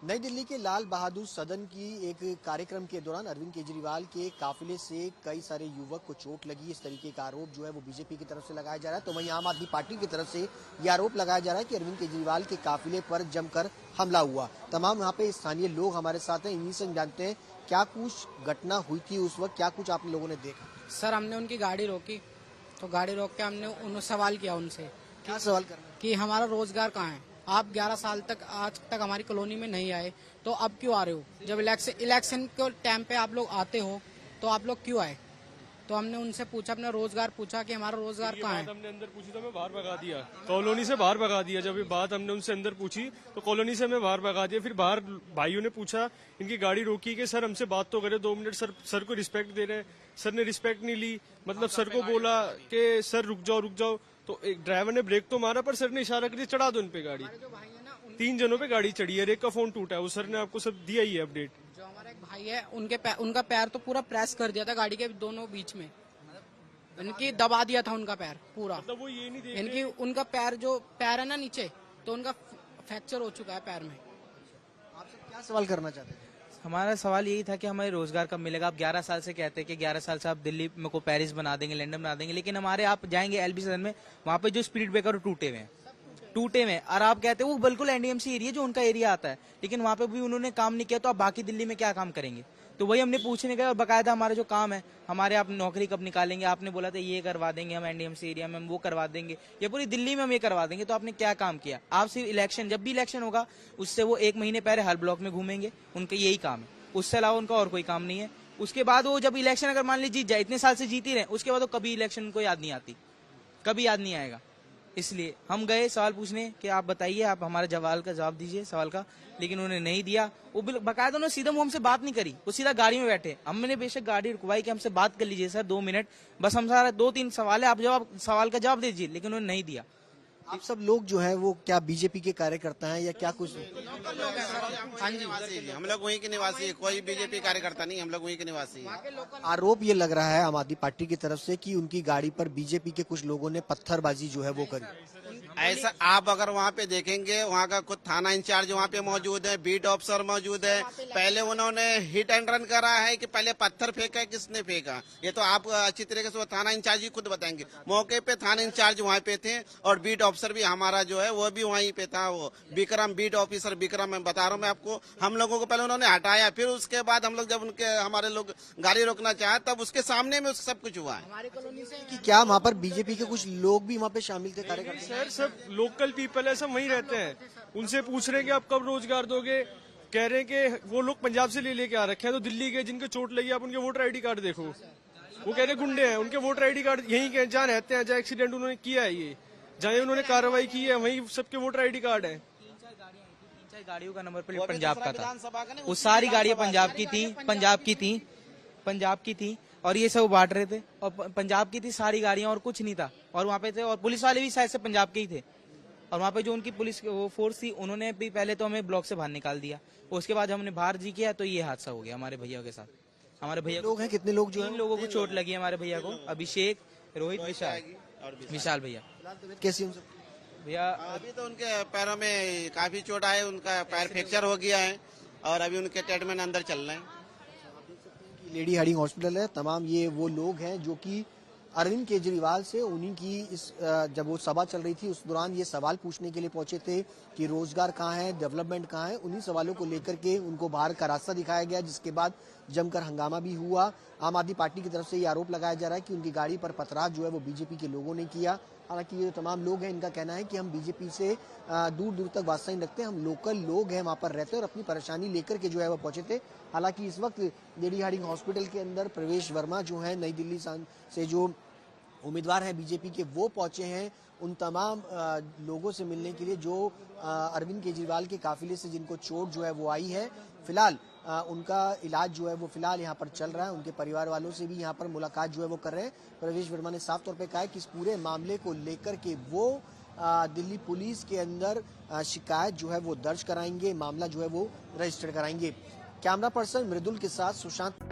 नई दिल्ली के लाल बहादुर सदन की एक कार्यक्रम के दौरान अरविंद केजरीवाल के काफिले से कई सारे युवक को चोट लगी। इस तरीके का आरोप जो है वो बीजेपी की तरफ से लगाया जा रहा है। तो वहीं आम आदमी पार्टी की तरफ से ये आरोप लगाया जा रहा है कि अरविंद केजरीवाल के काफिले पर जमकर हमला हुआ। तमाम यहाँ पे स्थानीय लोग हमारे साथ हैं, इन्हीं से जानते हैं क्या कुछ घटना हुई थी उस वक्त, क्या कुछ आप लोगों ने देखा। सर, हमने उनकी गाड़ी रोकी तो गाड़ी रोक के हमने उन्हें सवाल किया उनसे। क्या सवाल करना कि हमारा रोजगार कहाँ है? आप 11 साल तक आज तक हमारी कॉलोनी में नहीं आए तो अब क्यों आ रहे हो? जब इलेक्शन के टाइम पे आप लोग आते हो तो आप लोग क्यों आए? तो हमने उनसे पूछा, अपना रोजगार पूछा कि हमारा रोजगार कहाँ है। हमने अंदर पूछी तो हमें बाहर भगा दिया, कॉलोनी से बाहर भगा दिया। जब ये बात हमने उनसे अंदर पूछी तो कॉलोनी से हमें बाहर भगा दिया। फिर बाहर भाइयों ने पूछा, इनकी गाड़ी रोकी कि सर हमसे बात तो करे 2 मिनट, सर को रिस्पेक्ट दे रहे हैं। सर ने रिस्पेक्ट नहीं ली, मतलब सर को बोला कि सर रुक जाओ। तो एक ड्राइवर ने ब्रेक तो मारा पर सर ने इशारा करके चढ़ा दो इन पे गाड़ी। 3 जनों पे गाड़ी चढ़ी है, एक का फोन टूटा है। वो सर ने आपको सब दिया ही है अपडेट। जो हमारा एक भाई है उनका पैर तो पूरा प्रेस कर दिया था गाड़ी के दोनों बीच में, इनकी दबा दिया था उनका पैर पूरा। मतलब वो ये नहीं देख इनकी उनका पैर है ना नीचे, तो उनका फ्रैक्चर हो चुका है पैर में। आपसे क्या सवाल करना चाहते हैं? हमारा सवाल यही था कि हमें रोजगार कब मिलेगा। आप 11 साल से कहते हैं कि 11 साल से आप दिल्ली में को पेरिस बना देंगे, लंदन बना देंगे, लेकिन हमारे आप जाएंगे एलबी सदन में, वहाँ पे जो स्पीड ब्रेकर टूटे हुए हैं और आप कहते हैं वो बिल्कुल एनडीएमसी एरिया जो उनका एरिया आता है, लेकिन वहाँ पे भी उन्होंने काम नहीं किया। तो आप बाकी दिल्ली में क्या काम करेंगे? तो वही हमने पूछने गए और बकायदा हमारा जो काम है, हमारे आप नौकरी कब निकालेंगे? आपने बोला था ये करवा देंगे हम एनडीएमसी एरिया में, हम वो करवा देंगे, ये पूरी दिल्ली में हम ये करवा देंगे। तो आपने क्या काम किया? आप सिर्फ इलेक्शन, जब भी इलेक्शन होगा उससे वो 1 महीने पहले हर ब्लॉक में घूमेंगे, उनका यही काम है, उससे अलावा उनका और कोई काम नहीं है। उसके बाद वो जब इलेक्शन अगर मान लीजिए जीत जाए, इतने साल से जीती रहे, उसके बाद वो कभी इलेक्शन को याद नहीं आती, कभी याद नहीं आएगा। इसलिए हम गए सवाल पूछने कि आप बताइए, आप हमारे जवाब दीजिए सवाल का, लेकिन उन्होंने नहीं दिया। वो बकायदा उन्होंने सीधा मुंह हमसे बात नहीं करी, वो सीधा गाड़ी में बैठे। हमने बेशक गाड़ी रुकवाई कि हमसे बात कर लीजिए सर 2 मिनट, बस हम सारा 2-3 सवाल है, आप सवाल का जवाब दीजिए, लेकिन उन्होंने नहीं दिया। आप सब लोग जो है वो क्या बीजेपी के कार्यकर्ता हैं या क्या कुछ? हाँ जी, हम लोग वहीं के निवासी है, कोई बीजेपी कार्यकर्ता नहीं, हम लोग वहीं के निवासी हैं। आरोप ये लग रहा है आम आदमी पार्टी की तरफ से कि उनकी गाड़ी पर बीजेपी के कुछ लोगों ने पत्थरबाजी जो है वो करी। ऐसा आप अगर वहाँ पे देखेंगे, वहाँ का खुद थाना इंचार्ज वहाँ पे मौजूद है, बीट ऑफिसर मौजूद है। पहले उन्होंने हिट एंड रन करा है कि पहले पत्थर फेंका है, किसने फेंका, ये तो आप अच्छी तरीके से वो थाना इंचार्ज ही खुद बताएंगे। मौके पे थाना इंचार्ज वहाँ पे थे और बीट ऑफिसर भी हमारा जो है वो भी वहीं पे था, वो विक्रम, बीट ऑफिसर विक्रम, मैं बता रहा हूँ मैं आपको। हम लोगों को पहले उन्होंने हटाया, फिर उसके बाद हम लोग जब हमारे लोग गाड़ी रोकना चाहे तब उसके सामने में सब कुछ हुआ है। हमारी कॉलोनी से कि क्या वहाँ पर बीजेपी के कुछ लोग भी वहाँ पे शामिल थे कार्यकर्ता? सर सब लोकल पीपल है, सब वहीं रहते हैं। उनसे पूछ रहे हैं कि आप कब रोजगार दोगे, कह रहे हैं कि वो लोग पंजाब से लेके आ रखे हैं, तो दिल्ली के जिनके चोट लगी, आप उनके वोटर आईडी कार्ड देखो, वो कह रहे गुंडे हैं, उनके वोटर आईडी कार्ड यहीं के जहाँ रहते हैं, जहाँ एक्सीडेंट उन्होंने किया है, ये जहाँ उन्होंने कार्रवाई की है वहीं सबके वोटर आईडी कार्ड है। 3-4 गाड़ियों का नंबर प्लेट पंजाब का था, वो सारी गाड़ियां पंजाब की थी और ये सब बांट रहे थे, और पंजाब की थी सारी गाड़ियां और कुछ नहीं था। और वहाँ पे थे और पुलिस वाले भी शायद से पंजाब के ही थे। और वहाँ पे जो उनकी पुलिस वो फोर्स थी, उन्होंने भी पहले तो हमें ब्लॉक से बाहर निकाल दिया, उसके बाद हमने बाहर जी किया तो ये हादसा हो गया हमारे भैया के साथ। हमारे भैया लोग हैं, कितने लोग जो 3 लोगों को चोट लगी है हमारे भैया को, अभिषेक, रोहित, विशाल भैया। कैसी उनसे? भैया अभी तो उनके पैरों में काफी चोट आए, उनका पैर फ्रैक्चर हो गया है और अभी उनके ट्रीटमेंट अंदर चल रहे हैं। लेडी हार्डिंग हॉस्पिटल है। तमाम ये वो लोग हैं जो कि अरविंद केजरीवाल से उन्हीं की जब वो सभा चल रही थी उस दौरान ये सवाल पूछने के लिए पहुंचे थे कि रोजगार कहाँ है, डेवलपमेंट कहाँ है। उन्हीं सवालों को लेकर के उनको बाहर का रास्ता दिखाया गया, जिसके बाद जमकर हंगामा भी हुआ। आम आदमी पार्टी की तरफ से ये आरोप लगाया जा रहा है कि उनकी गाड़ी पर पथराव जो है वो बीजेपी के लोगों ने किया। हालांकि ये तमाम लोग हैं, इनका कहना है कि हम बीजेपी से दूर दूर तक वास्ता नहीं रखते, हम लोकल लोग हैं, वहाँ पर रहते हैं और अपनी परेशानी लेकर के जो है वो पहुंचे थे। हालांकि इस वक्त लेडी हार्डिंग हॉस्पिटल के अंदर प्रवेश वर्मा जो है नई दिल्ली से जो उम्मीदवार हैं बीजेपी के, वो पहुंचे हैं उन तमाम लोगों से मिलने के लिए जो अरविंद केजरीवाल के काफिले से जिनको चोट जो है वो आई है। फिलहाल उनका इलाज जो है वो फिलहाल यहाँ पर चल रहा है। उनके परिवार वालों से भी यहाँ पर मुलाकात जो है वो कर रहे हैं। प्रवेश वर्मा ने साफ तौर पे कहा है कि इस पूरे मामले को लेकर के वो दिल्ली पुलिस के अंदर शिकायत जो है वो दर्ज कराएंगे, मामला जो है वो रजिस्टर कराएंगे। कैमरा पर्सन मृदुल के साथ सुशांत।